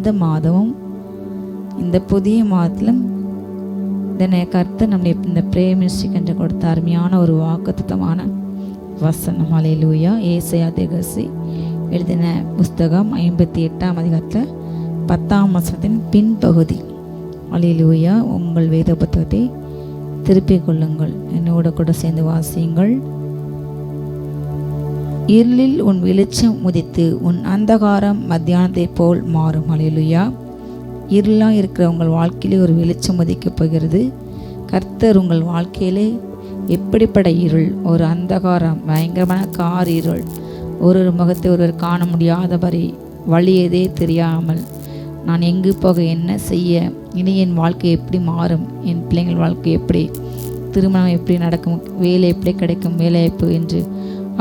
இந்த மாதமும் இந்த புதிய மாதத்திலும் இதனை கர்த்தர் நம்முடைய இந்த பிரேயர் மினிஸ்ட்ரிக்கு என்று கொடுத்த அருமையான ஒரு வாக்குத்தத்தமான வசனம். ஹல்லேலூயா. ஏசாயா தீர்க்கதரிசி எழுதின புஸ்தகம் 58ஆம் அதிகாரத்தில் 10ஆம் வசனத்தின் பின்பகுதி. ஹல்லேலூயா. உங்கள் வேத புத்தகத்தை திருப்பிக் கொள்ளுங்கள், என்னோட கூட சேர்ந்து வாசியுங்கள். இருளில் உன் வெளிச்சம் உதித்து உன் அந்தகாரம் மத்தியானத்தை போல் மாறும். ஹல்லேலூயா. இருளாக இருக்கிற உங்கள் வாழ்க்கையிலே ஒரு வெளிச்சம் உதிக்கப் போகிறது. கர்த்தர் உங்கள் வாழ்க்கையிலே எப்படிப்பட்ட இருள், ஒரு அந்தகாரம், பயங்கரமான கார் இருள், ஒரு முகத்தை ஒருவர் காண முடியாதபடி, வழியதே தெரியாமல், நான் எங்கு போக, என்ன செய்ய, இனி என் வாழ்க்கை எப்படி மாறும், என் பிள்ளைங்கள் வாழ்க்கை எப்படி, திருமணம் எப்படி நடக்கும், வேலை எப்படி கிடைக்கும், வேலைவாய்ப்பு என்று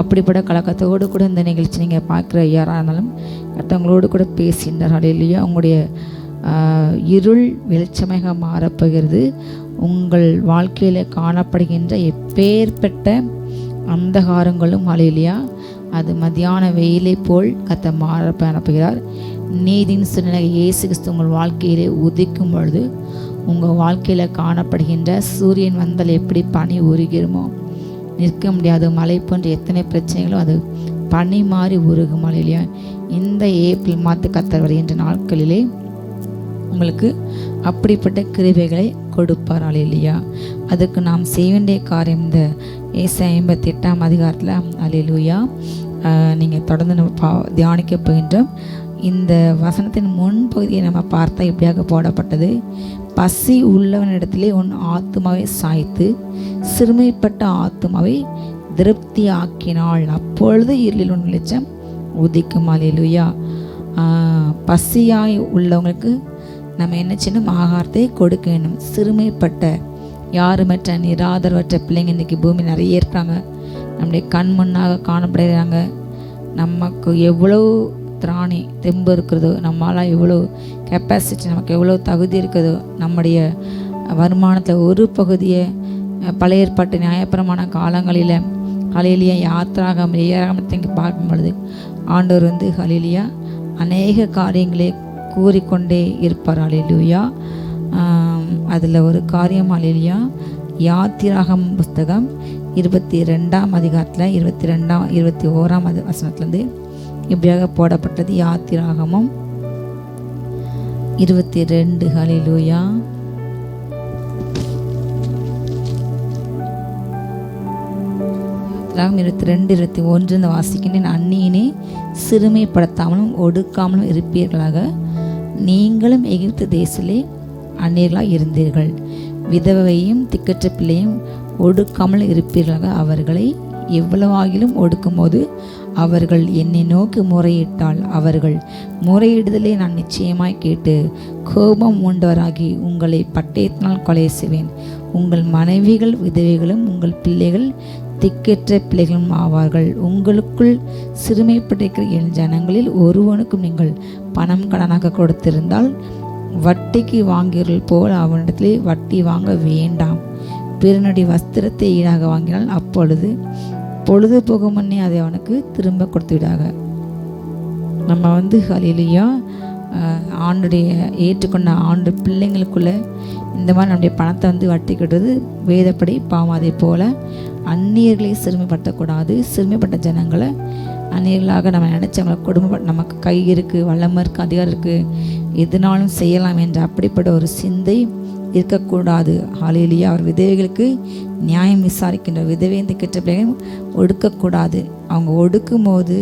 அப்படிப்பட்ட கலக்கத்தோடு கூட இந்த நிகழ்ச்சி நீங்கள் பார்க்குற யாராக இருந்தாலும் கர்த்தங்களோடு கூட பேசினார். இல்லையா? உங்களுடைய இருள் வெளிச்சமாக மாறப்போகிறது. உங்கள் வாழ்க்கையில் காணப்படுகின்ற எப்பேற்பட்ட அந்தகாரங்களும் ஹல்லேலூயா அது மத்தியான வெயிலை போல் கர்த்தர் மாற அனுப்புகிறார். நீதியின் சூழ்நிலை இயேசு கிறிஸ்து உங்கள் வாழ்க்கையிலே உதிக்கும் பொழுது உங்கள் வாழ்க்கையில் காணப்படுகின்ற சூரியன் வந்தால் எப்படி பனி உருகிறமோ, நிற்க முடியாது மழை போன்ற எத்தனை பிரச்சனைகளும் அது பனி மாறி உருகும். ஹல்லேலூயா. இந்த ஏப்ரல் மாத கர்த்தர் வருகின்ற நாட்களிலே உங்களுக்கு அப்படிப்பட்ட கிருபைகளை கொடுப்பார். ஹல்லேலூயா. அதுக்கு நாம் செய்ய வேண்டிய காரியம் இந்த ஏசாயா 58ஆம் அதிகாரத்தில் ஹல்லேலூயா நீங்கள் தொடர்ந்து நம்ம தியானிக்க போகின்றோம். இந்த வசனத்தின் முன்பகுதியை நம்ம பார்த்தா இப்படியாக போடப்பட்டது: பசி உள்ளவனிடத்திலே உன் ஆத்துமாவை சாய்த்து சிறுமைப்பட்ட ஆத்துமாவை திருப்தி ஆக்கினாள், அப்பொழுது இருளில் உன் வெளிச்சம் உதிக்கும். ஹல்லேலூயா. பசியாய் உள்ளவங்களுக்கு நம்ம என்ன செய்யணும்? ஆகாரத்தை கொடுக்க வேண்டும். சிறுமைப்பட்ட யாருமற்ற நிராதரவற்ற பிள்ளைங்க இன்றைக்கி பூமி நிறைய இருக்கிறாங்க, நம்முடைய கண் முன்னாக காணப்படுகிறாங்க. நமக்கு எவ்வளோ திராணி தெம்பு இருக்கிறதோ, நம்மளால் எவ்வளோ கெப்பாசிட்டி, நமக்கு எவ்வளோ தகுதி இருக்கிறதோ, நம்முடைய வருமானத்தில் ஒரு பகுதியை பழைய ஏற்பாட்டு நியாயப்பிரமாண காலங்களில் ஹல்லேலூயா யாத்திராகமத்தை பார்க்கும் பொழுது ஆண்டவர் ஹல்லேலூயா அநேக காரியங்களை கூறிக்கொண்டே இருப்பார். ஹல்லேலூயா. அதில் ஒரு காரியம் ஹல்லேலூயா யாத்திராகம் புஸ்தகம் 22ஆம் அதிகாரத்தில் 21ஆம் வசனத்துலேருந்து இப்படியாக போடப்பட்டது. யாத்திராகமும் 22. ஹல்லேலூயா. யாத்திராகம் 22-21 வாசிக்கின்றேன். அந்நியனே சிறுமைப்படுத்தாமலும் ஒடுக்காமலும் இருப்பீர்களாக, நீங்களும் எகிப்து தேசத்திலே அந்நியர்களாக இருந்தீர்கள். விதவையும் திக்கற்ற பிள்ளையும் ஒடுக்காமல் இருப்பீர்களாக. அவர்களை எவ்வளவாகிலும் ஒடுக்கும்போது அவர்கள் என்னை நோக்கி முறையிட்டால் அவர்கள் முறையிடுதலை நான் நிச்சயமாய் கேட்டு கோபம் உண்டவராகி உங்களை பட்டயத்தினால் கொலை செய்வேன். உங்கள் மனைவிகள் விதவைகளும் உங்கள் பிள்ளைகள் திக்கற்ற பிள்ளைகளும் ஆவார்கள். உங்களுக்குள் சிறுமைப்பட்டிருக்கிற என் ஜனங்களில் ஒருவனுக்கும் நீங்கள் பணம் கடனாக கொடுத்திருந்தால் வட்டிக்கு வாங்கியவர்கள் போல் அவனிடத்திலே வட்டி வாங்க வேண்டாம். பிறனுடைய வஸ்திரத்தை ஈடாக வாங்கினால் அப்பொழுது பொழுது போகும் முன்னே அதை அவனுக்கு திரும்ப கொடுத்து விடாக. நம்ம ஹல்லேலூயா ஆண்டுடைய ஏற்றுக்கொண்ட ஆண்டு பிள்ளைங்களுக்குள்ள இந்த மாதிரி நம்முடைய பணத்தை வட்டி கட்டுறது வேதப்படி பாவம். அதே போல் அந்நியர்களை சிறுமைப்படுத்தக்கூடாது. சிறுமைப்பட்ட ஜனங்களை அந்நியர்களாக நம்ம நினச்சவங்களை குடும்ப நமக்கு கை இருக்குது, வல்லமை இருக்குது, அதிகாரம் இருக்குது, எதுனாலும் செய்யலாம் என்ற அப்படிப்பட்ட ஒரு சிந்தை இருக்கக்கூடாது. ஹல்லேலூயா. அவர் விதவைகளுக்கு நியாயம் விசாரிக்கின்ற விதவைந்து கெட்ட பிள்ளைகளும் ஒடுக்கக்கூடாது. அவங்க ஒடுக்கும் போது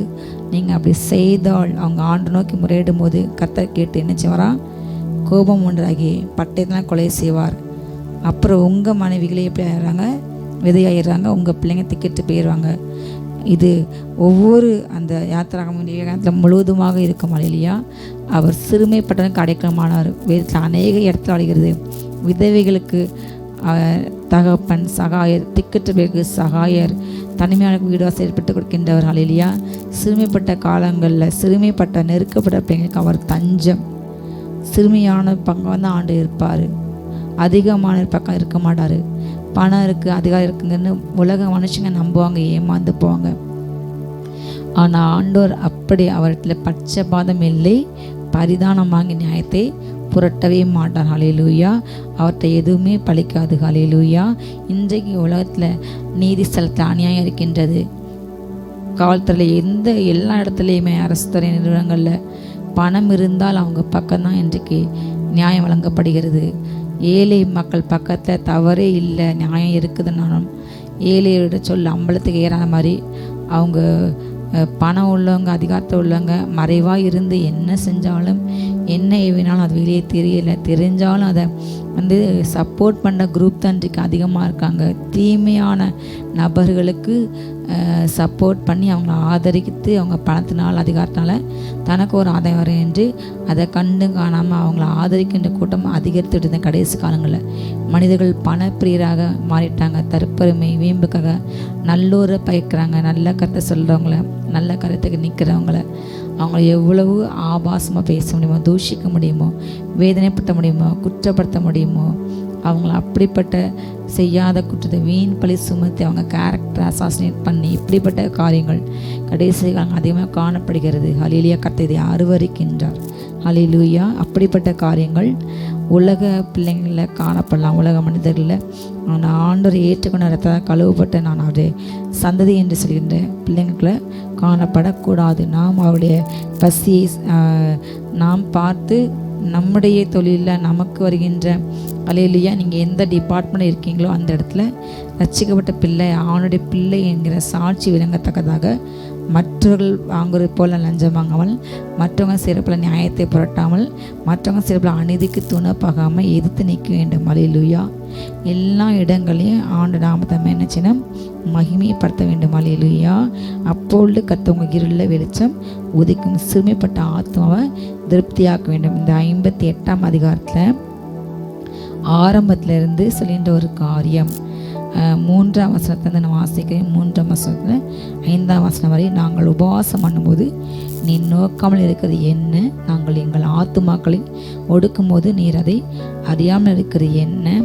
நீங்கள் அப்படி செய்தால் அவங்க ஆண்டு நோக்கி முறையிடும் போது கர்த்தர் கேட்டு என்ன செய்வாரா? கோபம் ஒன்றாகி பட்டயத்தான் கொலை செய்வார். அப்புறம் உங்கள் மனைவிகளே எப்படி ஆயிடுறாங்க? விதையாயிடுறாங்க. உங்கள் பிள்ளைங்க திக்கெட்டு போயிடுவாங்க. இது ஒவ்வொரு அந்த யாத்திராகமத்தில் முழுவதுமாக இருக்கும். ஹல்லேலூயா. அவர் சிறுமைப்பட்டவனுக்கு அடைக்கலமானார். வேறு அநேக இடத்துல அடைகிறது. விதவைகளுக்கு தகப்பன், சகாயர், திக்கற்றவர்களுக்கு சகாயர், தனிமையான வீடுவாசல் ஏற்பட்டு கொடுக்கின்றவர். ஹல்லேலூயா. சிறுமைப்பட்ட காலங்களில் சிறுமைப்பட்ட நெருக்கப்பட்ட பிள்ளைங்களுக்கு அவர் தஞ்சம். சிறுமையான பக்கம் ஆண்டு இருப்பார், அதிகமான பக்கம் இருக்க மாட்டார். பணம் இருக்குது, அதிகாரம் இருக்குங்கன்னு உலக மனுஷங்க நம்புவாங்க, ஏமாந்து போவாங்க. ஆனால் ஆண்டோர் அப்படி அவர்கிட்ட பட்சபாதம் இல்லை, பரிதானம் வாங்கி நியாயத்தை புரட்டவே மாட்டார். ஹல்லேலூயா. அவர்கிட்ட எதுவுமே பழிக்காது. ஹல்லேலூயா. இன்றைக்கு உலகத்தில் நீதி ஸ்தலத்தில் அநியாயம் இருக்கின்றது. காவல்துறையில் எல்லா இடத்துலையுமே அரசு துறை நிறுவனங்களில் பணம் இருந்தால் அவங்க பக்கம்தான் இன்றைக்கு நியாயம் வழங்கப்படுகிறது. ஏழை மக்கள் பக்கத்தில் தவறே இல்லை, நியாயம் இருக்குதுன்னாலும் ஏழையோட சொல்ல அம்பலத்துக்கு ஏறாத மாதிரி அவங்க பணம் உள்ளவங்க, அதிகாரத்தை உள்ளவங்க மறைவாக இருந்து என்ன செஞ்சாலும் என்ன ஏவினாலும் அது வெளியே தெரிஞ்சாலும் அதை சப்போர்ட் பண்ணுற குரூப் தான் இன்றைக்கு அதிகமாக இருக்காங்க. தீமையான நபர்களுக்கு சப்போர்ட் பண்ணி அவங்கள ஆதரித்து அவங்க பணத்தினால் அதிகாரத்தினால தனக்கு ஒரு ஆதாயம் வரும் என்று அதை கண்டு காணாமல் அவங்கள ஆதரிக்கின்ற கூட்டம் அதிகரித்துட்டு இருந்த கடைசி காலங்களில் மனிதர்கள் பணப்பிரியராக மாறிட்டாங்க. தற்பெருமை வீம்புக்காக நல்லோரை பயக்கிறாங்க. நல்ல கருத்தை சொல்கிறவங்கள, நல்ல கருத்துக்கு நிற்கிறவங்கள அவங்கள எவ்வளவு ஆபாசமாக பேச முடியுமோ, தூஷிக்க முடியுமோ, வேதனைப்படுத்த முடியுமோ, குற்றப்படுத்த முடியுமோ அவங்கள அப்படிப்பட்ட செய்யாத குற்றத்தை வீண் பழி சுமத்தி அவங்க கேரக்டர் அசாசினேட் பண்ணி இப்படிப்பட்ட காரியங்கள் கடைசி காலங்கள் அதிகமாக காணப்படுகிறது. ஹல்லேலூயா. கர்த்தர் இதை அருவருக்கின்றார். ஹல்லேலூயா. அப்படிப்பட்ட காரியங்கள் உலக பிள்ளைங்களில் காணப்படலாம். உலக மனிதர்களில் நான் ஆண்டவரை ஏற்றுக்கொண்ட ரத்தம் கழுவப்பட்ட நான் அவருடைய சந்ததி என்று சொல்கின்ற பிள்ளைங்களை காணப்படக்கூடாது. நாம் அவருடைய பசியை நாம் பார்த்து நம்முடைய தொழிலில் நமக்கு வருகின்ற ஹல்லேலூயா நீங்கள் எந்த டிபார்ட்மெண்ட் இருக்கீங்களோ அந்த இடத்துல ரட்சிக்கப்பட்ட பிள்ளை, அவனுடைய பிள்ளை என்கிற சாட்சி விளங்கத்தக்கதாக மற்றவர்கள் வாங்குறது போல் லஞ்சம் வாங்காமல், மற்றவங்க சிறப்பில் நியாயத்தை புரட்டாமல், மற்றவங்க சிறப்பில் அநீதிக்கு துணப்பாகாமல் எதிர்த்து நிற்க வேண்டும். ஹல்லேலூயா. எல்லா இடங்களையும் ஆண்டு நாமத்தை நினைச்சினா மகிமைப்படுத்த வேண்டும். ஹல்லேலூயா. அப்பொழுது கர்த்தர் இருளில் வெளிச்சம் உதிக்கும், சிறுமைப்பட்ட ஆத்மாவை திருப்தியாக்க வேண்டும். இந்த 58ஆம் அதிகாரத்தில் ஆரம்பத்திலிருந்து சொல்கின்ற ஒரு காரியம் 3ஆம் வசனத்தை நான் வாசிக்கிறேன். 3ஆம் வசனத்தில் 5ஆம் வசனம் வரை நாங்கள் உபவாசம் பண்ணும்போது நீ நோக்காமல் இருக்கிறது என்ன? நாங்கள் எங்கள் ஆத்துமாக்களை ஒடுக்கும்போது நீர் அதை அறியாமல் இருக்கிறது என்ன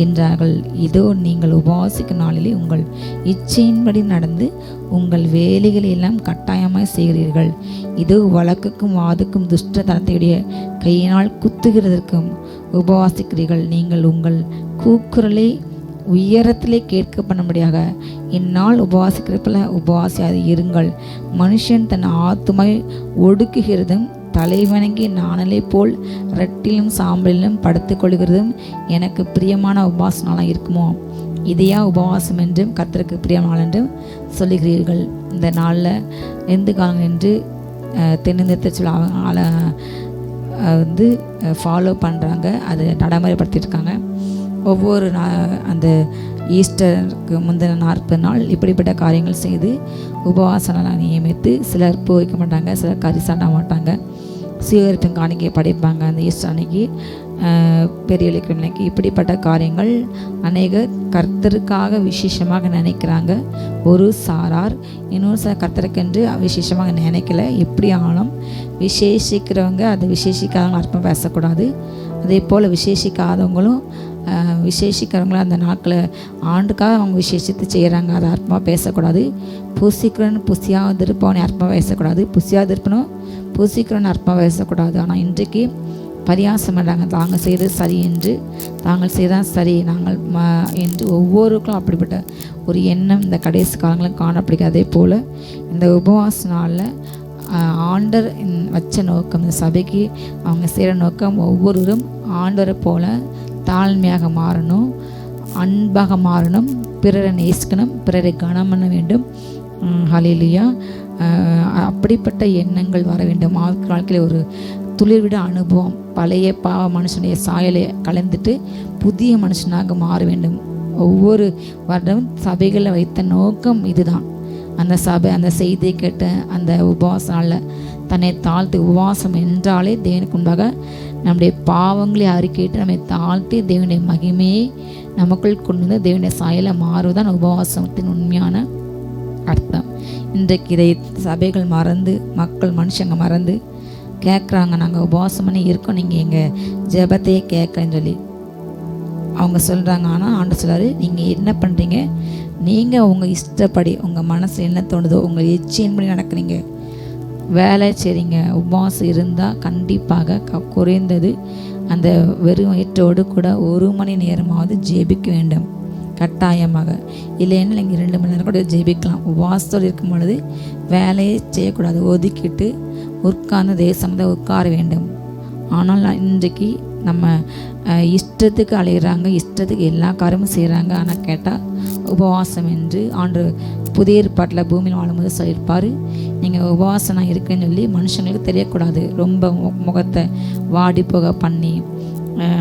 என்றார்கள். இதோ நீங்கள் உபவாசிக்கும் நாளிலே உங்கள் இச்சையின்படி நடந்து உங்கள் வேலைகளை எல்லாம் கட்டாயமாய் செய்கிறீர்கள். இதோ வழக்குக்கும் வாதுக்கும் துஷ்ட தனத்தையுடைய கையினால் குத்துகிறதற்கும் உபவாசிக்கிறீர்கள். நீங்கள் உங்கள் கூக்குரலை உயரத்திலே கேட்க பண்ணும்படியாக இந்நாள் உபவாசிக்கிறப்பல உபவாசியாது இருங்கள். மனுஷன் தன் ஆத்துமை ஒடுக்குகிறதும் தலைவணங்கி நாணலை போல் ரெட்டிலும் சாம்பலிலும் படுத்து கொள்கிறதும் எனக்கு பிரியமான உபவாச நாளாக இருக்குமோ? இதையா உபவாசம் என்றும் கர்த்தருக்கு பிரியமான நாள் என்றும் சொல்லுகிறீர்கள். இந்த நாளில் எந்த காலம் என்று தென்னிந்தியத்தை சொல்ல ஃபாலோ பண்ணுறாங்க, அதை நடைமுறைப்படுத்தியிருக்காங்க. ஒவ்வொரு அந்த ஈஸ்டருக்கு முந்தின 40 நாள் இப்படிப்பட்ட காரியங்கள் செய்து உபவாச நாளாக நியமித்து சிலர் பூ வைக்க மாட்டாங்க, சிலர் கறி சாப்பிட மாட்டாங்க, சீகரிப்பின் காணிக்கையை படைப்பாங்க. அந்த ஈஸ்டர் அன்னைக்கு பெரிய இலக்கியக்கு இப்படிப்பட்ட காரியங்கள் அநேகர் கர்த்தருக்காக விசேஷமாக நினைக்கிறாங்க. ஒரு சாரார் இன்னொரு சார் கர்த்தருக்கென்று விசேஷமாக நினைக்கல. எப்படி ஆனாலும் விசேஷிக்கிறவங்க அதை விசேஷிக்காதவங்க அர்த்தம் பேசக்கூடாது. அதே போல் விசேஷிக்காதவங்களும் விசேஷிக்கிறவங்களும் அந்த நாட்களை ஆண்டுக்காக அவங்க விசேஷித்து செய்கிறாங்க, அதை அர்த்தமாக பேசக்கூடாது. பூசிக்கிறன்னு புசியாக திருப்பவனை அர்த்தமாக பேசக்கூடாது, புசியாக திருப்பணும் பூசிக்கிறன்னு அர்த்தமாக பேசக்கூடாது. ஆனால் இன்றைக்கு பரியாசம் பண்ணுறாங்க, தாங்கள் செய்கிறது சரி என்று, தாங்கள் செய்தால் சரி நாங்கள் என்று ஒவ்வொருக்கும் அப்படிப்பட்ட ஒரு எண்ணம் இந்த கடைசி காலங்களும் காணப்படுகிறது. அதே போல் இந்த உபவாச நாளில் ஆண்டர் வச்ச நோக்கம், இந்த சபைக்கு அவங்க செய்கிற நோக்கம் ஒவ்வொருவரும் ஆண்டரை போல் தாழ்மையாக மாறணும், அன்பாக மாறணும், பிறரை நேசிக்கணும், பிறரை கனம் பண்ண வேண்டும். ஹல்லேலூயா. அப்படிப்பட்ட எண்ணங்கள் வர வேண்டும். வாழ்க்கையில் ஒரு துளிர்விட அனுபவம், பழைய பாவ மனுஷனுடைய சாயலை கலந்துட்டு புதிய மனுஷனாக மாற வேண்டும். ஒவ்வொரு வருடமும் சபைகளில் வைத்த நோக்கம் இதுதான். அந்த சபை அந்த செய்தியை கேட்ட அந்த உபவாச நாளில் தன்னை தாழ்த்தி, உபவாசம் என்றாலே தேவனுக்கு முன்பாக நம்முடைய பாவங்களை அறிக்கையிட்டு நம்மை தாழ்த்தி தேவனுடைய மகிமையை நமக்குள் கொண்டு வந்து தேவனுடைய சாயலை மாறுவதுதான் உபவாசத்தின் உண்மையான அர்த்தம். இன்றைக்கு இதை சபைகள் மறந்து, மக்கள் மனுஷங்க மறந்து கேட்குறாங்க, நாங்கள் உபவாசம் பண்ணி இருக்கோம், நீங்கள் எங்கள் ஜெபத்தையே கேட்கலன்னு சொல்லி அவங்க சொல்கிறாங்க. ஆனால் ஆண்டு சொல்கிறாரு, நீங்கள் என்ன பண்ணுறீங்க? நீங்கள் உங்கள் இஷ்டப்படி, உங்கள் மனசு என்ன தோணுதோ, உங்கள் இச்சையின்படி நடக்கிறீங்க. வேலை செய்கிறீங்க, உபவாசம் இருந்தால் கண்டிப்பாக குறைந்தது அந்த வெறும் வயிற்றோடு கூட 1 மணி நேரமாவது ஜெபிக்க வேண்டும் கட்டாயமாக. இல்லைன்னா நீங்கள் 2 மணி நேரம் கூட ஜெபிக்கலாம். உபவாசத்தோடு இருக்கும் பொழுது வேலையை செய்யக்கூடாது, ஒதுக்கிட்டு உட்கார்ந்து தேசம் உட்கார வேண்டும். ஆனால் இன்றைக்கு நம்ம இஷ்டத்துக்கு அலையிறாங்க, இஷ்டத்துக்கு எல்லா காரியமும் செய்கிறாங்க. ஆனால் கேட்டால் உபவாசம் என்று ஆண்டவர் புதிய ஏற்பாட்டில் பூமியில் வாழும்போது சொல்லியிருப்பார், நீங்கள் உபவாசம் நான் இருக்கேன்னு சொல்லி மனுஷங்களுக்கு தெரியக்கூடாது. ரொம்ப முகத்தை வாடி போக பண்ணி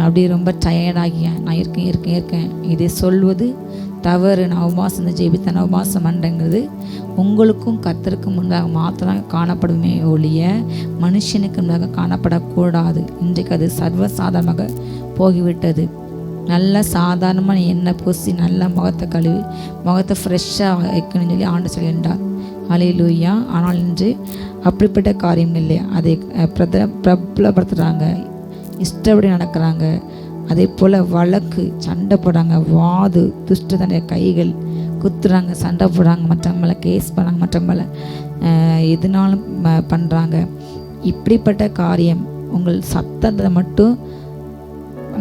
அப்படி ரொம்ப டயர்டாகி நான் இருக்கேன் இதை சொல்வது தவறு. நான் உபவாசம் ஜெபித்தேன், நான் உபவாசம் பண்ணுறேங்கிறது உங்களுக்கும் கர்த்தருக்கும் முன்பாக மாத்திரம் காணப்படுமே ஒழிய மனுஷனுக்கு முன்பாக காணப்படக்கூடாது. இன்றைக்கு அது சர்வசாதாரணமாக போகிவிட்டது. நல்ல சாதாரணமாக எண்ணெய் பூசி நல்ல முகத்தை கழுவி முகத்தை ஃப்ரெஷ்ஷாக வைக்கணும்னு சொல்லி ஆண்டு சொல்கின்றார். ஹல்லேலூயா. ஆனால் இன்று அப்படிப்பட்ட காரியம் இல்லை. அதை பிரபலப்படுத்துகிறாங்க, இஷ்டப்படி நடக்கிறாங்க. அதே போல் வழக்கு சண்டை போடுறாங்க, வாது துஷ்டத்தனுடைய கைகள் குத்துறாங்க, சண்டை போடுறாங்க, மற்றவங்களை கேஸ் பண்ணாங்க, மற்றவங்களை எதுனாலும் பண்ணுறாங்க. இப்படிப்பட்ட காரியம் உங்கள் சத்தத்தை மட்டும்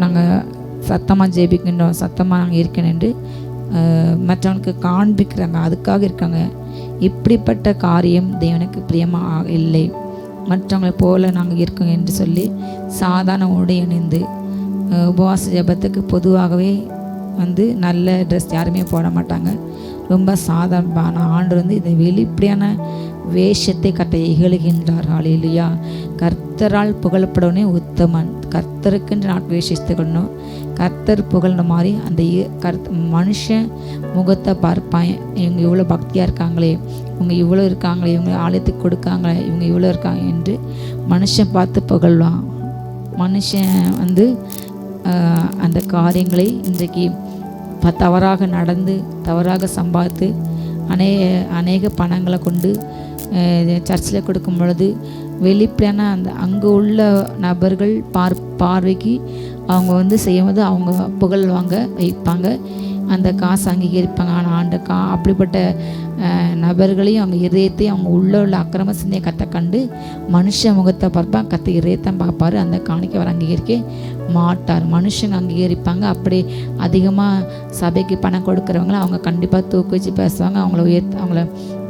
நாங்கள் சத்தமாக ஜெபிக்கின்றோம், சத்தமாக நாங்கள் இருக்கணும் என்று மற்றவனுக்கு காண்பிக்கிறாங்க, அதுக்காக இருக்காங்க. இப்படிப்பட்ட காரியம் தேவனுக்கு பிரியமாக இல்லை. மற்றவங்களை போல நாங்கள் இருக்கோங்க என்று சொல்லி சாதாரண உடை அணிந்து உபவாச ஜெபத்துக்கு பொதுவாகவே நல்ல ட்ரெஸ் யாருமே போட மாட்டாங்க. ரொம்ப சாதாரணமான ஆண்டு இதை வெளிப்படையான வேஷத்தை கட்ட இகழுகின்றார். ஹல்லேலூயா. கர்த்தரால் புகழப்படனே உத்தமன். கர்த்தருக்குன்று நான் வேஷித்துக்கணும், கர்த்தர் புகழ்ன மாதிரி அந்த மனுஷன் முகத்தை பார்ப்பான். இவங்க இவ்வளோ பக்தியாக இருக்காங்களே, இவங்க இவ்வளோ இருக்காங்களே, இவங்க ஆலயத்துக்கு கொடுக்காங்களே, இவங்க இவ்வளோ இருக்காங்க என்று மனுஷன் பார்த்து புகழ்வான். மனுஷன் அந்த காரியங்களை இன்றைக்கு தவறாக நடந்து தவறாக சம்பாதித்து அநேக பணங்களை கொண்டு சர்ச்சில் கொடுக்கும் பொழுது வெளிப்படையான அங்கே உள்ள நபர்கள் பார்வைக்கு அவங்க செய்யும்போது அவங்க புகழ்வாங்க, வைப்பாங்க, அந்த காசு அங்கீகரிப்பாங்க. ஆனால் அப்படிப்பட்ட நபர்களையும் அவங்க இதயத்தையும் அவங்க உள்ள அக்கிரம சிந்தையை கத்த கண்டு மனுஷ முகத்தை பார்ப்பாங்க, கத்த இதயத்தை பார்ப்பாரு. அந்த காணிக்கை அவர் அங்கீகரிக்க மாட்டார். மனுஷங்க அங்கீகரிப்பாங்க. அப்படி அதிகமாக சபைக்கு பணம் கொடுக்குறவங்கள அவங்க கண்டிப்பாக தூக்கி வச்சு பேசுவாங்க, அவங்கள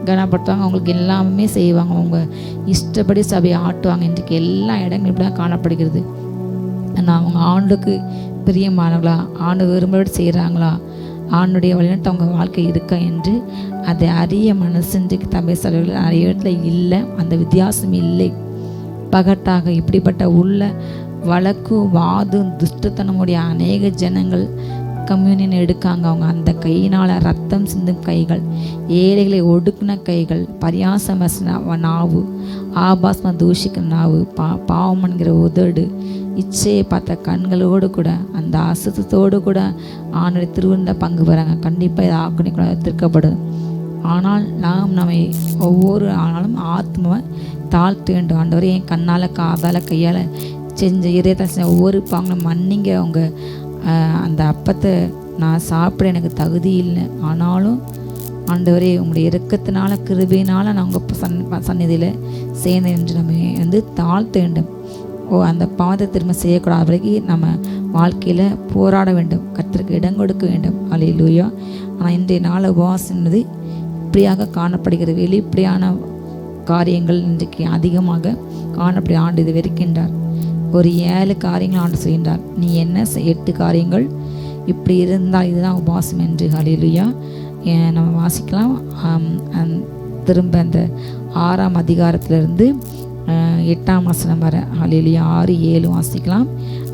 கனப்படுத்துவாங்க, அவங்களுக்கு எல்லாமே செய்வாங்க, அவங்க இஷ்டப்படி சபையை ஆட்டுவாங்க. இன்றைக்கு எல்லா இடங்களும் இப்படி தான் காணப்படுகிறது. ஆனால் அவங்க ஆண்டுக்கு பிரியமானவங்களா, ஆண்டு விரும்படி செய்கிறாங்களா, ஆண்டுடைய வழிநடத்த அவங்க வாழ்க்கை இருக்கா என்று அதை அறிய மனசு இன்றைக்கு தமிழ் சபைகள் நிறைய இடத்துல இல்லை. அந்த வித்தியாசம் இல்லை. பகட்டாக இப்படிப்பட்ட உள்ள வழக்கு வாது துஷ்டத்தனமுடைய அநேக ஜனங்கள் கம்யூனியன் எடுக்காங்க. அவங்க அந்த கையினால் ரத்தம் சிந்தும் கைகள், ஏழைகளை ஒடுக்கின கைகள், பரியாசம் நாவு, ஆபாசமாக தூஷிக்கிற நாவு, பாவம் என்கிற உதடு, இச்சையை பார்த்த கண்களோடு கூட அந்த அசுத்தத்தோடு கூட ஆணுடைய திருவிழா பங்கு பெறாங்க. கண்டிப்பாக இதை ஆக்கணிக்கூட திருக்கப்படும். ஆனால் நாம் நம்மை ஒவ்வொரு ஆனாலும் ஆத்மாவை தாழ்த்த வேண்டும். ஆண்டவரே, என் கண்ணால் காதால் கையால் செஞ்ச இதயத்தை செஞ்ச ஒவ்வொரு பாங்களும் மன்னிங்க. அவங்க அந்த அப்பத்தை நான் சாப்பிட எனக்கு தகுதி இல்லை, ஆனாலும் ஆண்டவரே உங்களுடைய இரக்கத்தினால கிருபையினால் நான் உங்கள் சந்நிதியில் சேர்ந்தேன் என்று நம்ம தாழ்த்த வேண்டும். அந்த பாவத்தை திரும்ப செய்யக்கூடாத வரைக்கும் நம்ம வாழ்க்கையில் போராட வேண்டும், கர்த்தருக்கு இடம் கொடுக்க வேண்டும். ஹல்லேலூயா. ஆனால் இன்றைய நாள் உபவாசம் என்பது இப்படியாக காணப்படுகிறது. வெளிப்படையான காரியங்கள் இன்றைக்கு அதிகமாக காணப்படி ஆண்டு இது வெறுக்கின்றார். ஒரு 7 காரியங்கள் ஆண்டு செய்கின்றார். நீ என்ன 8 காரியங்கள் இப்படி இருந்தால் இதுதான் உபவாசம் என்று. ஹல்லேலூயா. நம்ம வாசிக்கலாம். திரும்ப அந்த 6ஆம் அதிகாரத்திலிருந்து 8ஆம் வசனம் வர. ஹல்லேலூயா. 6, 7 வாசிக்கலாம்.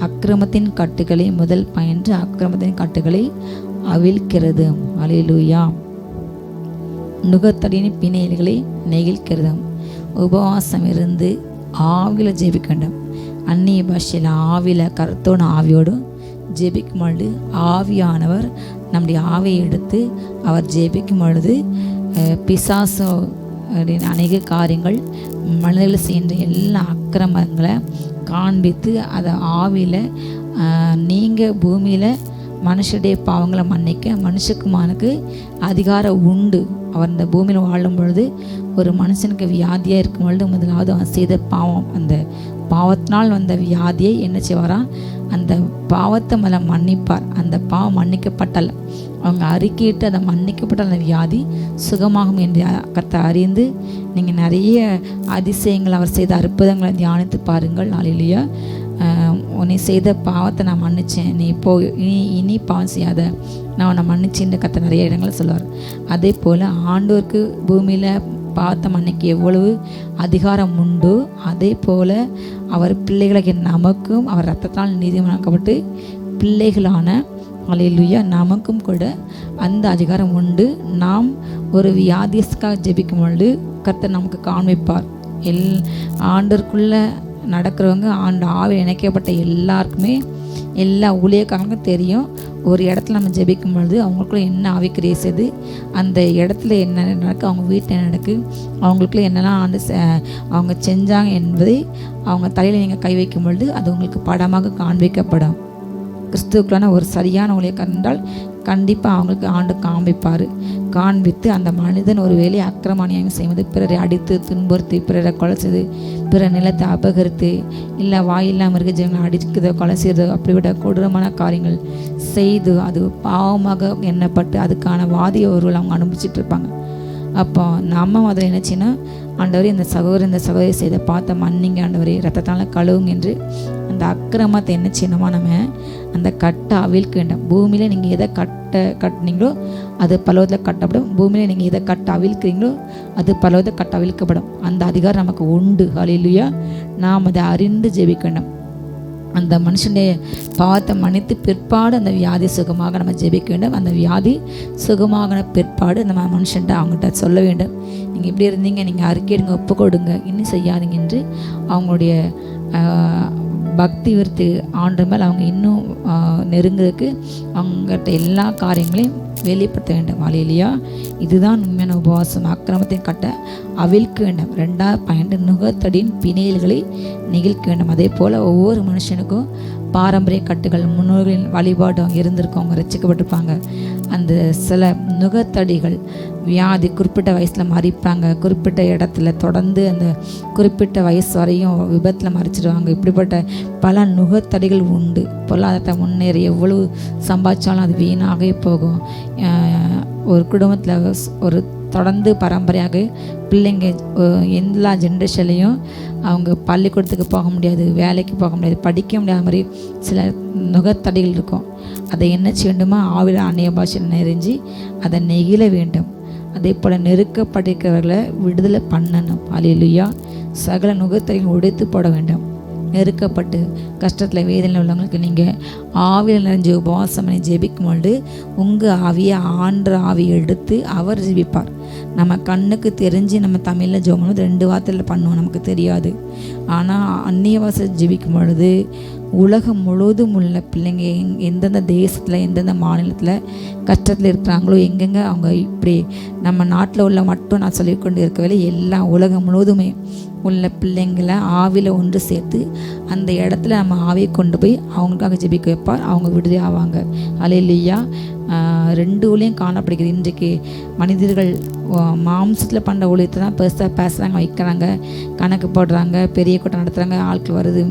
அக்கிரமத்தின் கட்டுகளை முதல் பயின்று அக்கிரமத்தின் கட்டுகளை அவிழ்க்கிறது. ஹல்லேலூயா. நுகத்தடியின் பிணைகளை நெகிழ்க்கிறது. உபவாசம் இருந்து ஆவியில் ஜெபிக்க வேண்டும். அந்நிய பாஷையில் ஆவியில் கருத்தோட ஆவியோடு ஜெபிக்கும் பொழுது ஆவியானவர் நம்முடைய ஆவியை எடுத்து அவர் ஜெபிக்கும் பொழுது பிசாசோ அநேக காரியங்கள் மனிதர்கள் செய்கின்ற எல்லா அக்கிரமங்களை காண்பித்து அதை ஆவியில் நீங்கள் பூமியில் மனுஷருடைய பாவங்களை மன்னிக்க மனுஷகுமாரனுக்கு அதிகாரம் உண்டு. அவர் இந்த பூமியில் வாழும் பொழுது ஒரு மனுஷனுக்கு வியாதியாக இருக்கும் பொழுது முதலாவது அவன் செய்த பாவம், அந்த பாவத்தினால் வந்த வியாதியை என்ன செய்வாரா, அந்த பாவத்தை மேலே மன்னிப்பார். அந்த பாவம் மன்னிக்கப்பட்டால், அவங்க அறிக்கையிட்டு அதை மன்னிக்கப்பட்ட அந்த வியாதி சுகமாகும் என்று கர்த்தர் அறிந்து நீங்கள் நிறைய அதிசயங்கள் அவர் செய்த அற்புதங்களை தியானித்து பாருங்கள். ஹல்லேலூயா. உன்னை செய்த பாவத்தை நான் மன்னித்தேன், நீ இனி பாவம் செய்யாத, நான் உன்னை மன்னிச்சின்னு கர்த்தர் நிறைய இடங்களை சொல்லுவார். அதே போல் ஆண்டவருக்கு பூமியில் பாவத்தை மன்னிக்க எவ்வளவு அதிகாரம் உண்டு, அதே போல் அவர் பிள்ளைகளுக்கு நமக்கும் அவர் இரத்தத்தால் நீதிமானாக்கப்பட்டு பிள்ளைகளான ஹல்லேலூயா நமக்கும் கூட அந்த அதிகாரம் உண்டு. நாம் ஒரு வியாதியஸ்க்காக ஜெபிக்கும் பொழுது கர்த்தர் நமக்கு காண்பிப்பார். ஆண்டருக்குள்ளே நடக்கிறவங்க, ஆண்டு ஆவி இணைக்கப்பட்ட எல்லாருக்குமே, எல்லா ஊழியக்காரங்களுக்கும் தெரியும், ஒரு இடத்துல நம்ம ஜெபிக்கும் பொழுது அவங்களுக்குள்ள என்ன ஆவிக்கிரியை செய்து, அந்த இடத்துல என்ன நடக்கு, அவங்க வீட்டில் என்ன நடக்கு, அவங்களுக்குள்ள என்னெல்லாம் அவங்க செஞ்சாங்க என்பதை அவங்க தலையில் நீங்கள் கை வைக்கும் பொழுது அது உங்களுக்கு படமாக காண்பிக்கப்படும். கிறிஸ்துவுக்கான ஒரு சரியான ஊழியக்காரர் என்றால் கண்டிப்பாக அவங்களுக்கு ஆண்டு காண்பித்து அந்த மனிதன் ஒரு வேலையை அக்கிரமணியம் செய்வது, பிறரை அடித்து துன்புறுத்தி, பிறரை கொலை செய்து, பிற நிலத்தை அபகரித்து, இல்லை வாயில்லாமல் மிருக ஜீவங்களை அடிக்கிறதோ கொலை செய்தோ அப்படிப்பட்ட கொடூரமான காரியங்கள் செய்து அது பாவமாக எண்ணப்பட்டு அதுக்கான வாதியை ஒருவர் அவங்க அனுபவிச்சுட்டு இருப்பாங்க. அப்போ நம்ம முதல்ல என்னச்சுன்னா, ஆண்டவரே இந்த சகோதரி செய்த பார்த்த மன்னிங்க ஆண்டவரே, ரத்தத்தால் கழுவுங்க என்று அந்த அக்கிரமத்தை என்ன செய்யணுமா, நம்ம அந்த கட்டை அவிழ்க்க வேண்டும். பூமியில் நீங்கள் எதை கட்டினீங்களோ அது பலவத்தில் கட்டப்படும், பூமியில் நீங்கள் எதை கட்ட அவிழ்க்கிறீங்களோ அது பலவத்தை கட்ட அவிழ்க்கப்படும். அந்த அதிகாரம் நமக்கு உண்டு. ஹல்லேலூயா. நாம் அதை அறிந்து ஜெபிக்க வேண்டும். அந்த மனுஷனுடைய பாவத்தை மன்னித்து பிற்பாடு அந்த வியாதி சுகமாக நம்ம ஜெபிக்க வேண்டும். அந்த வியாதி சுகமான பிற்பாடு நம்ம மனுஷன்ட்ட அவங்ககிட்ட சொல்ல வேண்டும், நீங்கள் இப்படி இருந்தீங்க, நீங்கள் அறிக்கையிடுங்க, ஒப்பு கொடுங்க, இன்னும் செய்யாதீங்க என்று அவங்களுடைய பக்தி விருத்தி ஆண்டு மேல் அவங்க இன்னும் நெருங்குறதுக்கு அவங்ககிட்ட எல்லா காரியங்களையும் வெளிப்படுத்த வேண்டும். ஹல்லேலூயா. இதுதான் உண்மையான உபவாசம். அக்கிரமத்தையும் கட்ட அவிழ்க்க வேண்டும். 2வது பாயிண்ட், நுகத்தடியின் பிணையல்களை நெகிழ்க்க வேண்டும். அதே போல் ஒவ்வொரு மனுஷனுக்கும் பாரம்பரிய கட்டுகள், முன்னோர்களின் வழிபாடு அவங்க இருந்திருக்கும், அவங்க ரசிக்கப்பட்டிருப்பாங்க. அந்த சில நுகத்தடிகள் வியாதி குறிப்பிட்ட வயசில் மறிப்பாங்க, குறிப்பிட்ட இடத்துல தொடர்ந்து அந்த குறிப்பிட்ட வயசு வரையும் விபத்தில் மறிச்சிடுவாங்க. இப்படிப்பட்ட பல நுகத்தடிகள் உண்டு. பொருளாதாரத்தை முன்னேறி எவ்வளவு சம்பாதிச்சாலும் அது வீணாகவே போகும். ஒரு குடும்பத்தில் ஒரு தொடர்ந்து பரம்பரையாக பிள்ளைங்க எல்லா ஜென்ரேஷன்லேயும் அவங்க பள்ளிக்கூடத்துக்கு போக முடியாது, வேலைக்கு போக முடியாது, படிக்க முடியாத மாதிரி சில நுகத்தடிகள் இருக்கும். அதை என்ன செய்யணுமா, ஆவில அந்நிய பாஷையில் நெறிஞ்சி அதை நெகிழ வேண்டும். அதே போல் நெருக்கப்பட்டிருக்கிறவர்களை விடுதலை பண்ணணும். ஹல்லேலூயா. சகல நுகத்தடிகளை உடைத்து போட வேண்டும். நெருக்கப்பட்டு கஷ்டத்தில் வேதனையில் உள்ளவங்களுக்கு நீங்கள் ஆவியில் நிறைஞ்ச உபவாசம் பண்ணி ஜெபிக்கும் பொழுது உங்கள் ஆவியை ஆண்டு ஆவியை எடுத்து அவர் ஜெபிப்பார். நம்ம கண்ணுக்கு தெரிஞ்சு நம்ம தமிழில் ஜெபம் பண்ணும்போது 2 வார்த்தையில் பண்ணுவோம், நமக்கு தெரியாது. ஆனால் அந்நிய பாஷை ஜெபிக்கும் பொழுது உலகம் முழுவதும் உள்ள பிள்ளைங்க எந்தெந்த தேசத்தில் எந்தெந்த மாநிலத்தில் கஷ்டத்தில் இருக்கிறாங்களோ, எங்கெங்கே அவங்க இப்படி நம்ம நாட்டில் உள்ள மட்டும் நான் சொல்லிக்கொண்டு இருக்கவில்லை, எல்லா உலகம் முழுவதுமே உள்ள பிள்ளைங்களை ஆவியில் ஒன்று சேர்த்து அந்த இடத்துல நம்ம ஆவியை கொண்டு போய் அவங்களுக்காக ஜெபிக்க வைப்பார். அவங்க விடுதலை ஆவாங்க. ஹல்லேலூயா. 2 ஊழியம் காணப்படுகிறது. இன்றைக்கு மனிதர்கள் மாம்சத்தில் பண்ணுற ஊழியத்தை தான் பெருசாக பேசுகிறாங்க, வைக்கிறாங்க, கணக்கு போடுறாங்க, பெரிய கூட்டம் நடத்துகிறாங்க, ஆட்கள் வருது,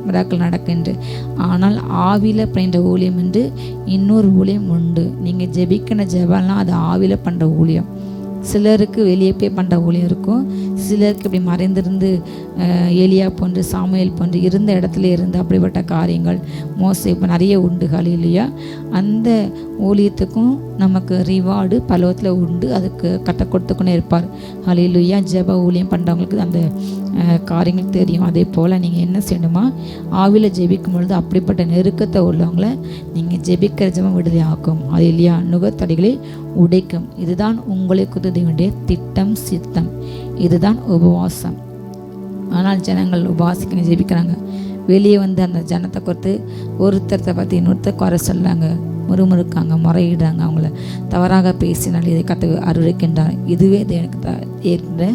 மிராக்கள் நடக்குன்று. ஆனால் ஆவியில் பண்ணுற ஊழியம் என்று இன்னொரு ஊழியம் உண்டு. நீங்கள் ஜெபிக்கிற ஜெபம்லாம் அது ஆவியில் பண்ணுற ஊழியம். சிலருக்கு வெளியே போய் பண்ணுற ஊழியம் இருக்கும், சிலருக்கு இப்படி மறைந்திருந்து ஏலியா போன்று சாமுவேல் போன்று இருந்த இடத்துல இருந்து அப்படிப்பட்ட காரியங்கள் மோசே இப்போ நிறைய உண்டு. ஹல்லேலூயா. அந்த ஊழியத்துக்கும் நமக்கு ரிவார்டு பலவத்தில் உண்டு, அதுக்கு கட்ட கொடுத்துக்கொண்டே இருப்பார். ஹல்லேலூயா. ஜெப ஊழியம் பண்ணுறவங்களுக்கு அந்த காரியங்கள் தெரியும். அதே போல் நீங்கள் என்ன செய்யணுமா, ஆவியில் ஜெபிக்கும் பொழுது அப்படிப்பட்ட நெருக்கத்தை உள்ளவங்களை நீங்கள் ஜெபிக்கிற ஜெபம் விடுதலை ஆக்கும். ஹல்லேலூயா. நுகத்தடிகளை உடைக்கும். இதுதான் உங்களுக்கு உதவி வேண்டிய திட்டம், சித்தம். இதுதான் உபவாசம். ஆனால் ஜனங்கள் உபவாசிக்க ஜெபிக்கிறாங்க, வெளியே வந்து அந்த ஜனத்தை கொடுத்து ஒருத்தரத்தை பார்த்து இன்னொருத்தர் குறை சொல்லாங்க, முறுமுறுக்காங்க, முறையிடுறாங்க, அவங்கள தவறாக பேசினால் இதை கத்த அறிவிக்கின்றார். இதுவே எனக்கு ஏற்கின்ற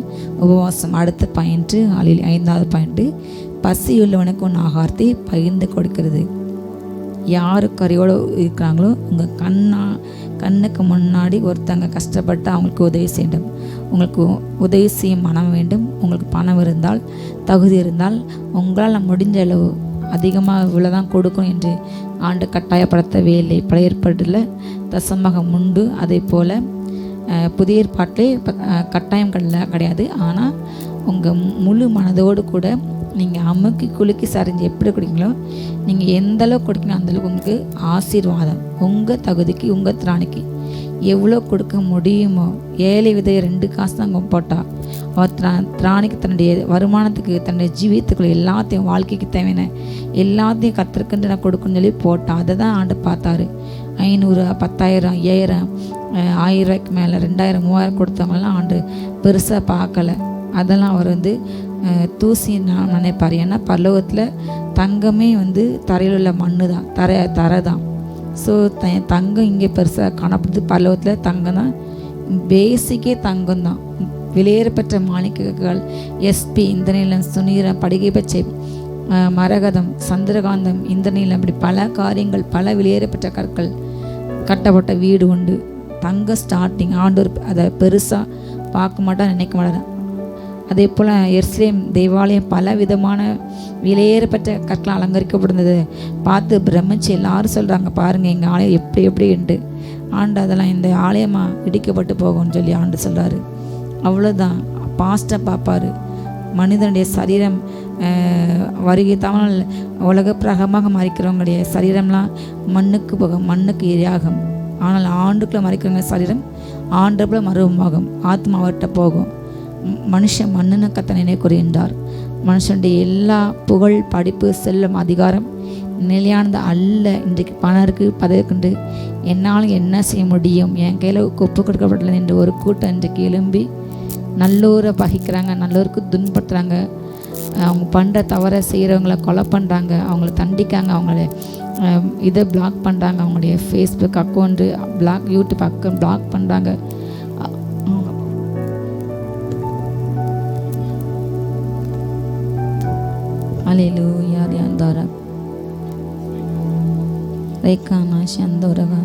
உபவாசம். அடுத்த பாயிண்ட்டு 5வது பாயிண்ட்டு, பசியுள்ளவனுக்கு உன் ஆகாரத்தை பகிர்ந்து கொடுக்கிறது. யார் கரையோடு இருக்கிறாங்களோ உங்கள் கண்ணுக்கு முன்னாடி ஒருத்தங்க கஷ்டப்பட்டு அவங்களுக்கு உதவி செய்யணும். உங்களுக்கு உதவி செய்யும் மனம் வேண்டும். உங்களுக்கு பணம் இருந்தால், தகுதி இருந்தால், உங்களால் முடிஞ்ச அளவு அதிகமாக இவ்வளோதான் கொடுக்கணும் என்று ஆண்டு கட்டாயப்படுத்தவே இல்லை. பழைய ஏற்பாட்டில் தசமகம் உண்டு. அதே போல் புதிய ஏற்பாட்டிலே கட்டாயம் கிடையாது. ஆனால் உங்கள் முழு மனதோடு கூட நீங்கள் அமுக்கி குலுக்கி சரிஞ்சு எப்படி கொடுக்கீங்களோ, நீங்கள் எந்தளவுக்கு கொடுக்கணும் அந்தளவுக்கு உங்களுக்கு ஆசீர்வாதம். உங்கள் தகுதிக்கு, உங்கள் திராணிக்கு எவ்வளோ கொடுக்க முடியுமோ. ஏழை விதை 2 காசு தான் போட்டால் அவர் திராணிக்கு தன்னுடைய வருமானத்துக்கு, தன்னுடைய ஜீவியத்துக்குள்ள எல்லாத்தையும், வாழ்க்கைக்கு தேவையான எல்லாத்தையும் கத்திருக்குன்னு நான் கொடுக்குன்னு சொல்லி போட்டால் அதை தான் ஆண்டு பார்த்தாரு. 500, 10,000, 5,000, 1000 ரூபாய்க்கு மேலே 2,000, 3,000 கொடுத்தவங்களாம் ஆண்டு பெருசாக பார்க்கலை. அதெல்லாம் அவர் தூசி நான் நினைப்பார். ஏன்னா பரலோகத்தில் தங்கமே தரையில் உள்ள மண்ணு தான், தரை தான். ஸோ தங்கம் இங்கே பெருசாக காணப்படுது. பரலோகத்தில் தங்கம் தான், பேசிக்கே தங்கம் தான். வெளியேறப்பெற்ற மாணிக்கங்கள், எஸ்பி, இந்திரநீலம், சுனீரம், படிகை பச்சை, மரகதம், சந்திரகாந்தம், இந்திரநீலம், இப்படி பல காரியங்கள், பல வெளியேறப்பெற்ற கற்கள் கட்டப்பட்ட வீடு உண்டு. தங்க ஸ்டார்டிங் ஆண்டோர் அதை பெருசாக பார்க்க மாட்டா, நினைக்க மாட்டார். அதே போல் எருசலேம் தேவாலயம் பல விதமான விலையேறப்பட்ட கற்களால் அலங்கரிக்கப்படுறது பார்த்து பிரமிச்சு எல்லாரும் சொல்கிறாங்க, பாருங்கள் எங்கள் ஆலயம் எப்படி என்று. ஆண்டு அதெல்லாம் இந்த ஆலயமாக இடிக்கப்பட்டு போகும்னு சொல்லி ஆண்டு சொல்கிறாரு. அவ்வளோதான். பாஸ்ட்டை பார்ப்பார். மனிதனுடைய சரீரம் வருகை தான் உலக பிரகமாக மறைக்கிறவங்களுடைய சரீரம்லாம் மண்ணுக்கு போகும், மண்ணுக்கு இரையாகும். ஆனால் ஆண்டுக்குள்ளே மறைக்கிறவங்க சரீரம் ஆண்டுக்குள்ளே மருவமாகும், ஆத்மாவட்ட போகும். மனுஷன் மண்ணுன்னு கத்த நினைக்குறின்றார். மனுஷனுடைய எல்லா புகழ், படிப்பு, செல்வம், அதிகாரம் நிலையானது அல்ல. இன்றைக்கு பணம் இருக்குது, பதவி இருக்குண்டு, என்னால் என்ன செய்ய முடியும், என் கையில் ஒப்பு கொடுக்கப்படலை என்று ஒரு கூட்டம் இன்றைக்கு எழும்பி நல்லோரை பகிக்கிறாங்க, நல்லோருக்கு துன்பப்படுத்துகிறாங்க. அவங்க பண்ணுற தவறை செய்கிறவங்கள கொலை பண்ணுறாங்க, அவங்கள தண்டிக்காங்க, அவங்கள இதை பிளாக் பண்ணுறாங்க, அவங்களுடைய Facebook account block, YouTube account block பண்ணுறாங்க. Haleluya, riandara. Rekana shandorava.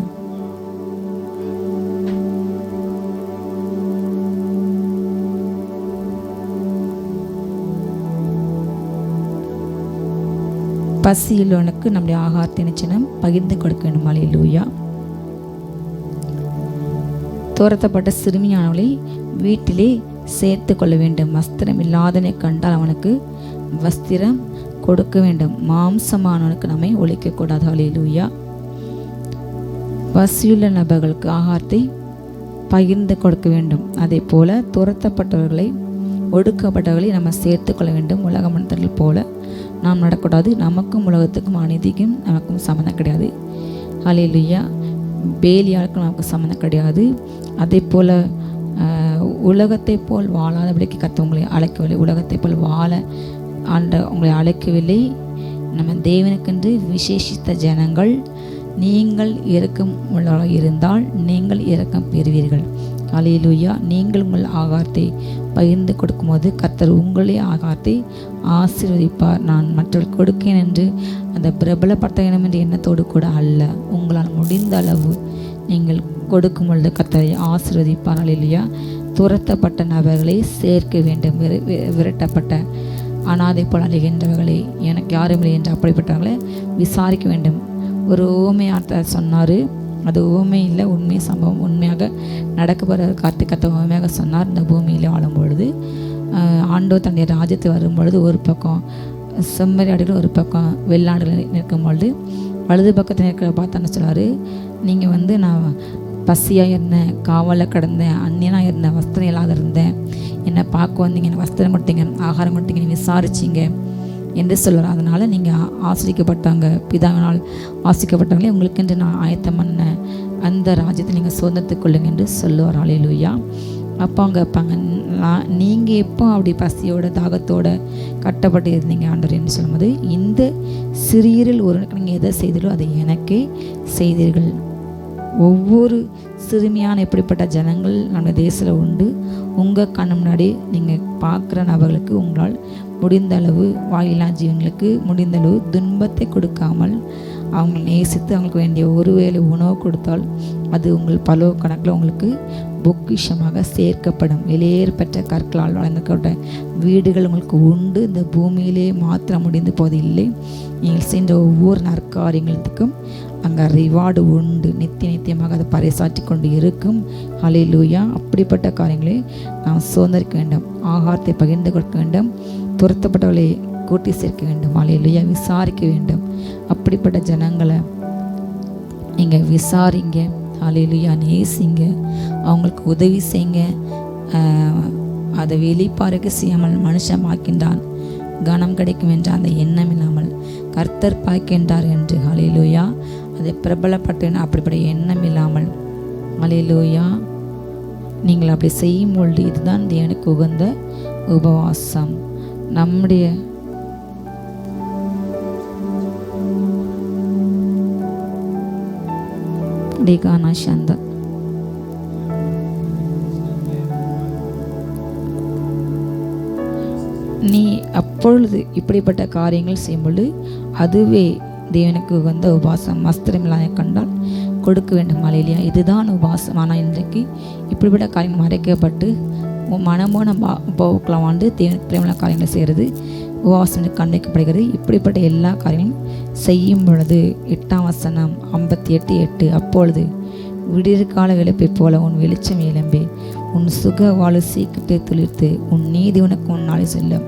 பசியுள்ளவனுக்கு நம்முடைய ஆகாரத்தை நிச்சயம் பகிர்ந்து கொடுக்க வேண்டும். ஹல்லேலூயா. துரத்தப்பட்ட சிறுமியானவளை வீட்டிலே சேர்த்து கொள்ள வேண்டும். வஸ்திரம் இல்லாதனை கண்டால் அவனுக்கு வஸ்திரம் கொடுக்க வேண்டும். மாம்சமானவனுக்கு நம்மை ஒழிக்கக்கூடாது. ஹல்லேலூயா. பசியுள்ள நபர்களுக்கு ஆகாரத்தை பகிர்ந்து கொடுக்க வேண்டும். அதே போல துரத்தப்பட்டவர்களை, ஒடுக்கப்பட்டவர்களை நம்ம சேர்த்து கொள்ள வேண்டும். உலக மனிதர்கள் போல நாம் நடக்கூடாது. நமக்கும் உலகத்துக்கும் அநீதிக்கும் நமக்கும் சம்மந்தம் கிடையாது. ஹல்லேலூயா. பேலியாளுக்கும் நமக்கு சம்மந்தம் கிடையாது. அதே போல் உலகத்தை போல் வாழாதபடிக்கு கர்த்தர் அழைக்கவில்லை. உலகத்தை போல் வாழ உங்களை அழைக்கவில்லை. நம்ம தேவனுக்கென்று விசேஷித்த ஜனங்கள். நீங்கள் இரக்கம் உள்ளவர்களாக இருந்தால் நீங்கள் இரக்கம் பெறுவீர்கள். ஹல்லேலூயா. நீங்கள் உங்கள் ஆகாரத்தை பகிர்ந்து கொடுக்கும்போது கர்த்தர் உங்களே ஆகாரத்தை ஆசீர்வதிப்பார். நான் மற்றவர்கள் கொடுக்கேன் என்று அந்த பிரபலப்படுத்த வேண்டும் என்ற எண்ணத்தோடு கூட அல்ல, உங்களால் முடிந்த அளவு நீங்கள் கொடுக்கும் பொழுது கர்த்தரை ஆசீர்வதிப்பார். ஹல்லேலூயா. துரத்தப்பட்ட நபர்களை சேர்க்க வேண்டும். விரட்டப்பட்ட அனாதை போல் அழுகின்றவர்களை, எனக்கு யாரும் இல்லை என்று அப்படிப்பட்டவர்களை விசாரிக்க வேண்டும். ஒரு ஊமையார்த்த சொன்னார். அது ஊமை இல்லை, உண்மை சம்பவம், உண்மையாக நடக்கப்படுற கத்த ஊமையாக சொன்னார். இந்த பூமியில் வாழும் பொழுது ஆண்டோ தன்னுடைய ராஜ்யத்தை வரும் பொழுது ஒரு பக்கம் செம்மறியாடுகள், ஒரு பக்கம் வெள்ளாடுகள் நிற்கும் பொழுது வலது பக்கத்தில் இருக்கிற பார்த்தான்னு சொன்னார், நீங்கள் நான் பசியாக இருந்தேன், காவலில் கிடந்தேன், அந்நியனாக இருந்தேன், வஸ்திரம் இல்லாத இருந்தேன், என்னை பார்க்க வந்தீங்க, என்னை வஸ்திரம் கொடுத்தீங்க, ஆகாரம் கொடுத்தீங்க, நீ விசாரிச்சிங்க என்று சொல்லுவார். அதனால் நீங்கள் ஆசிரிக்கப்பட்டாங்க, பிதாவினால் ஆசிரிக்கப்பட்டவங்களே உங்களுக்கென்று நான் ஆயத்தம் பண்ண அந்த ராஜ்யத்தை நீங்கள் சுதந்திரத்துக் கொள்ளுங்க என்று சொல்லுவார். ஹல்லேலூயா. அப்போ அவங்க கேட்பாங்க, நீங்கள் எப்போ அப்படி பசியோட தாகத்தோடு கட்டப்பட்டு இருந்தீங்க ஆண்டவர் என்று சொல்லும்போது, இந்த சிறியரில் ஒருவனுக்கு நீங்கள் எதை செய்தீர்களோ அதை எனக்கே செய்தீர்கள். ஒவ்வொரு சிறுமியான எப்படிப்பட்ட ஜனங்கள் நம்ம தேசத்தில் உண்டு. உங்கள் கண்ணு முன்னாடி நீங்கள் பார்க்குற நபர்களுக்கு உங்களால் முடிந்த அளவு, வாயிலா ஜீவன்களுக்கு முடிந்த அளவு துன்பத்தை கொடுக்காமல் அவங்க நேசித்து அவங்களுக்கு வேண்டிய ஒரு வேளை உணவு கொடுத்தால் அது உங்கள் பலோ கணக்கில் உங்களுக்கு பொக்கிஷமாக சேர்க்கப்படும். வெளியேறப்பட்ட கற்களால் வழங்கப்பட்ட வீடுகள் உங்களுக்கு உண்டு. இந்த பூமியிலே மாத்திரம் முடிந்து போவதில்லை, நீங்கள் சென்ற ஒவ்வொரு நற்காரியங்களுக்கும் அங்கே ரிவார்டு உண்டு. நித்தியமாக அதை பறைசாற்றி கொண்டு இருக்கும். ஹல்லேலூயா. அப்படிப்பட்ட காரியங்களை நாம் சுதந்திரிக்க வேண்டும். ஆகாரத்தை பகிர்ந்து கொடுக்க வேண்டும். துரத்தப்பட்டவர்களை கூட்டி சேர்க்க வேண்டும். ஹல்லேலூயா. விசாரிக்க வேண்டும். அப்படிப்பட்ட ஜனங்களை நீங்கள் விசாரிங்க. ஹல்லேலூயா. நேசிங்க, அவங்களுக்கு உதவி செய்யுங்க. அதை வெளிப்பாருக்கு செய்யாமல் மனுஷமாக்கின்றான் கனம் கிடைக்கும் என்ற அந்த எண்ணம் இல்லாமல் கர்த்தர் பார்க்கின்றார் என்று. ஹல்லேலூயா. அதை பிரபலப்பட்டேன் அப்படிப்பட்ட எண்ணம் இல்லாமல். ஹல்லேலூயா. நீங்கள் அப்படி செய்யும் பொழுது இதுதான் தேவனுக்கு உகந்த உபவாசம். நம்முடைய சந்த நீ அப்பொழுது இப்படிப்பட்ட காரியங்கள் செய்யும்பொழுது அதுவே தேவனுக்கு உகந்த உபாசம். வஸ்திரமில்லாத கண்டால் கொடுக்க வேண்டும். ஹல்லேலூயா. இதுதான் உபாசம். ஆனால் இன்றைக்கு இப்படிப்பட்ட காரியங்கள் மறைக்கப்பட்டு மனமோன போக்கலாம் வந்து தேவனுக்கு பிரேமல காரியங்களை செய்கிறது உபவாசம் கண்டிக்கப்படுகிறது. இப்படிப்பட்ட எல்லா காரியங்களும் செய்யும் பொழுது 8ஆம் வசனம் 58:8 அப்பொழுது விடியற்கால விளப்பை போல உன் வெளிச்சம் எழும்பி உன் சுக வாழ்வு சீக்கிரத்தை துளிர்த்து உன் நீதி உனக்கு முன்னாலே செல்லும்.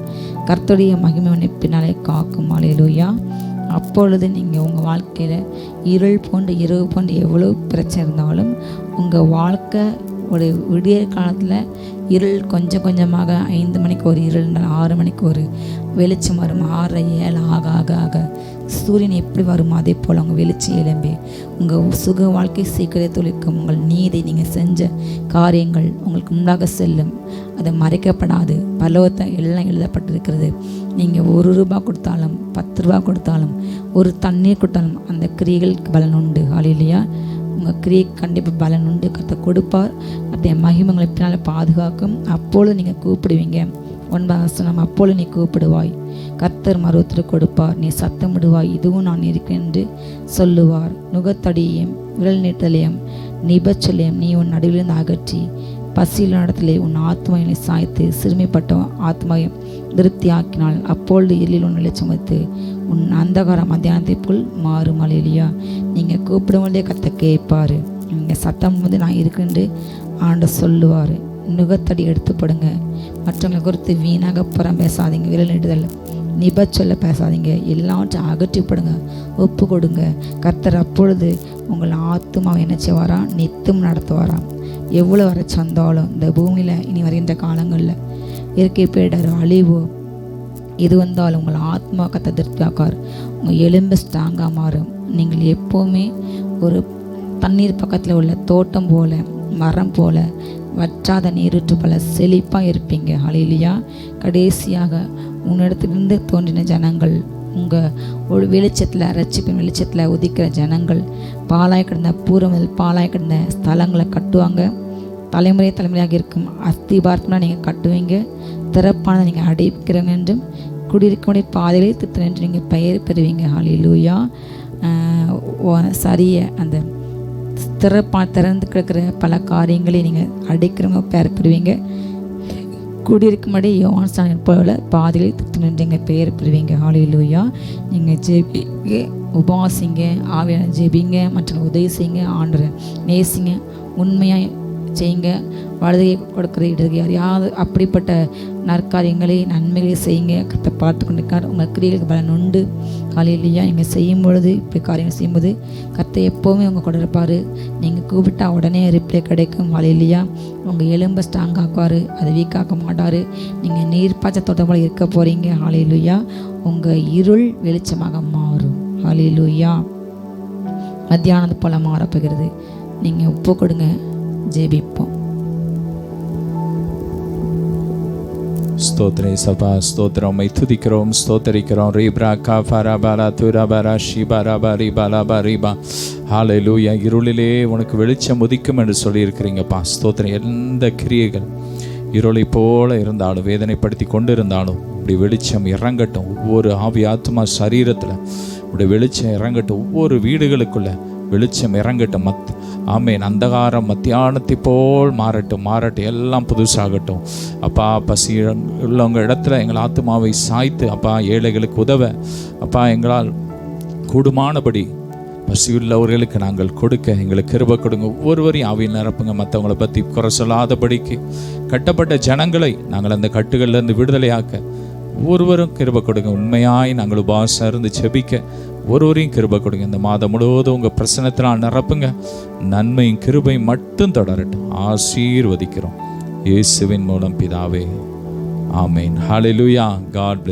கர்த்தருடைய மகிமை உன்னை பின்னாலே காக்கும். ஹல்லேலூயா. அப்பொழுது நீங்கள் உங்கள் வாழ்க்கையில் இருள் போன்று இரவு போன்று எவ்வளோ பிரச்சனை இருந்தாலும் உங்கள் வாழ்க்கை ஒரு விடியற் காலத்தில் இருள் கொஞ்சம் கொஞ்சமாக 5 மணிக்கு ஒரு இருள், 6 மணிக்கு ஒரு வெளிச்சம் வரும். 6, 7 ஆக ஆக ஆக சூரியன் எப்படி வருமோ அதே போல் உங்கள் வெளிச்சம் எழும்பி உங்கள் சுக வாழ்க்கை சீக்கிரம் துளிக்கும். உங்கள் நீதி நீங்கள் செஞ்ச காரியங்கள் உங்களுக்கு முன்னாக செல்லும். அது மறைக்கப்படாது. பலவத்தை எல்லாம் எழுதப்பட்டிருக்கிறது. நீங்கள் ₹1 கொடுத்தாலும் 10 ரூபா கொடுத்தாலும் ஒரு தண்ணீர் கொடுத்தாலும் அந்த கிரியைகளுக்கு பலன் உண்டு. ஹல்லேலூயா. உங்கள் கிரியை கண்டிப்பாக பலன் உண்டு. கர்த்தர் கொடுப்பார். அதே மகிமைகளை பின்னால் பாதுகாக்கும். அப்பொழுது நீங்கள் கூப்பிடுவீங்க. 9ஆம் வசனம் அப்பொழுது நீ கூப்பிடுவாய், கர்த்தர் மறுத்திற்கு கொடுப்பார். நீ சத்தமிடுவாய், இதுவும் நான் இருக்கிறேன் என்று சொல்லுவார். நுகத்தடியையும் விரல் நீட்டலையும் நிபச்சலையும் நீ உன் நடுவிலிருந்து அகற்றி பசியில் நடத்திலே உன் ஆத்மாவினை சாய்த்து சிறுமைப்பட்ட ஆத்மாவையும் திருப்தி ஆக்கினாள். அப்பொழுது இருளில் உன் வெளிச்சம் வைத்து உன் அந்தகார மத்தியானத்தைக்குள் மாறும். ஹல்லேலூயா. நீங்கள் கூப்பிடும்போதே கர்த்தர் கேட்பார். நீங்கள் சத்தம் வந்து நான் இருக்குன்னு ஆண்டவர் சொல்லுவார். நுகத்தடி எடுத்து போடுங்க. மற்றவங்களை குறித்து வீணாக புறம் பேசாதீங்க. விரல் நீட்டுதல் நிபச்சொல்ல பேசாதீங்க. எல்லாவற்றையும் அகற்றி போடுங்க. ஒப்பு கொடுங்க. கர்த்தர் அப்பொழுது உங்கள் ஆத்துமாவை என்ன செய்வாராம்? நித்தம் நடத்துவாராம். எவ்வளோ வர சந்தாலும் இந்த பூமியில் இனி வருகின்ற காலங்களில் இயற்கை பேடர் அழிவோ இது வந்தாலும் உங்கள் ஆத்மா கத்த திருப்தியாக்கார். உங்கள் எலும்பு ஸ்ட்ராங்காக மாறும். நீங்கள் எப்போவுமே ஒரு தண்ணீர் பக்கத்தில் உள்ள தோட்டம் போல, மரம் போல, வற்றாத நீரூற்று போல செழிப்பாக இருப்பீங்க. ஹல்லேலூயா. கடைசியாக உன்னிடத்திலிருந்து தோன்றின ஜனங்கள், உங்கள் வெளிச்சத்தில் ரட்சிப்பின் வெளிச்சத்தில் உதிக்கிற ஜனங்கள் பாலாய் கிடந்த பூர்வமில் பாலாய் கிடந்த ஸ்தலங்களை கட்டுவாங்க. தலைமுறையாக இருக்கும் அஸ்திபாரத்தெலாம் நீங்கள் கட்டுவீங்க. திறப்பானதை நீங்கள் அடைக்கிறவங்க என்றும் குடியிருக்கக்கூடிய பாதைகளை திட்டம் என்று நீங்கள் பெயர் பெறுவீங்க. ஹல்லேலூயா. சரிய அந்த திறந்து கிடக்கிற பல காரியங்களை நீங்கள் அடைக்கிறவங்க பெயர் பெறுவீங்க. குடியிருக்கும்படி யோவான் போல பாதைகளை திட்டம் என்று நீங்கள் பெயர் பெறுவீங்க. ஹல்லேலூயா. நீங்கள் ஜெபிங்க, உபவாசிங்க, ஆவியான ஜெபிங்க, மற்றவங்க உதவி செய்யுங்க, ஆண்டவரை நேசிங்க, உண்மையாக செய்யுங்க. வலதுகை கொடுக்குற இடதுகை யாரையாவது அப்படிப்பட்ட நற்காரியங்களை நன்மைகளை செய்யுங்க. கர்த்தர் பார்த்து கொண்டிருக்கார். உங்கள் கிரியைகளுக்கு பலன் உண்டு. ஹல்லேலூயா. நீங்கள் செய்யும் பொழுது இப்படி காரியங்கள் செய்யும்போது கர்த்தர் எப்போவுமே உங்கள் கூட இருப்பார். நீங்கள் கூப்பிட்டா உடனே ரிப்ளை கிடைக்கும். ஹல்லேலூயா. உங்கள் எலும்பை ஸ்ட்ராங் ஆக்குவார். அதை வீக்காக்க மாட்டார். நீங்கள் நீர் பாய்ச்ச தோட்டம் போல இருக்க போகிறீங்க. ஹல்லேலூயா. உங்கள் இருள் வெளிச்சமாக மாறும். ஹல்லேலூயா. மத்தியானது போல மாறப்போகிறது. நீங்கள் ஒப்பு கொடுங்க, ஜெபிப்போம். ஸ்தோத்திரே சபா, ஸ்தோத்திரம், உம்மை துதிக்கிறோம், ஸ்தோத்தரிக்கிறோம். ரீப்ரா காஃபாரா பாலா துராபாரா ஷிபாரா பாரி பாலா பாரிபா. ஹல்லேலூயா. இருளிலே உனக்கு வெளிச்சம் உதிக்கும் என்று சொல்லியிருக்கிறீங்கப்பா. ஸ்தோத்திரம். எந்த கிரியைகள் இருளை போல இருந்தாலும், வேதனைப்படுத்தி கொண்டு இருந்தாலும் இப்படி வெளிச்சம் இறங்கட்டும். ஒவ்வொரு ஆவி ஆத்மா சரீரத்தில் உடைய வெளிச்சம் இறங்கட்டும். ஒவ்வொரு வீடுகளுக்குள்ள வெளிச்சம் இறங்கட்டும். ஆமேன். அந்தகாரம் மத்தியானத்தை போல் மாறட்டும். எல்லாம் புதுசாகட்டும். அப்பா, பசி உள்ளவங்க இடத்துல எங்கள் ஆத்துமாவை சாய்த்து அப்பா ஏழைகளுக்கு உதவ அப்பா எங்களால் கூடுமானபடி பசியுள்ளவர்களுக்கு நாங்கள் கொடுக்க எங்களுக்கு கிருபை கொடுங்க. ஒவ்வொருவரையும் ஆவியில் நிரப்புங்க. மற்றவங்களை பற்றி குறை சொல்லாதபடிக்கு கட்டப்பட்ட ஜனங்களை நாங்கள் அந்த கட்டுகள்லேருந்து விடுதலையாக்க ஒவ்வொருவரும் கிருபை கொடுங்க. உண்மையாய் நாங்கள் உபவாசம் இருந்து செபிக்க ஒருவரையும் கிருபை கொடுங்க. இந்த மாதம் முழுவதும் உங்கள் பிரசன்னத்தினால் நிரப்புங்க. நன்மையும் கிருபையும் மட்டும் தொடரட்டும். ஆசீர்வதிக்கிறோம் இயேசுவின் மூலம் பிதாவே, ஆமேன். ஹல்லேலூயா. காட்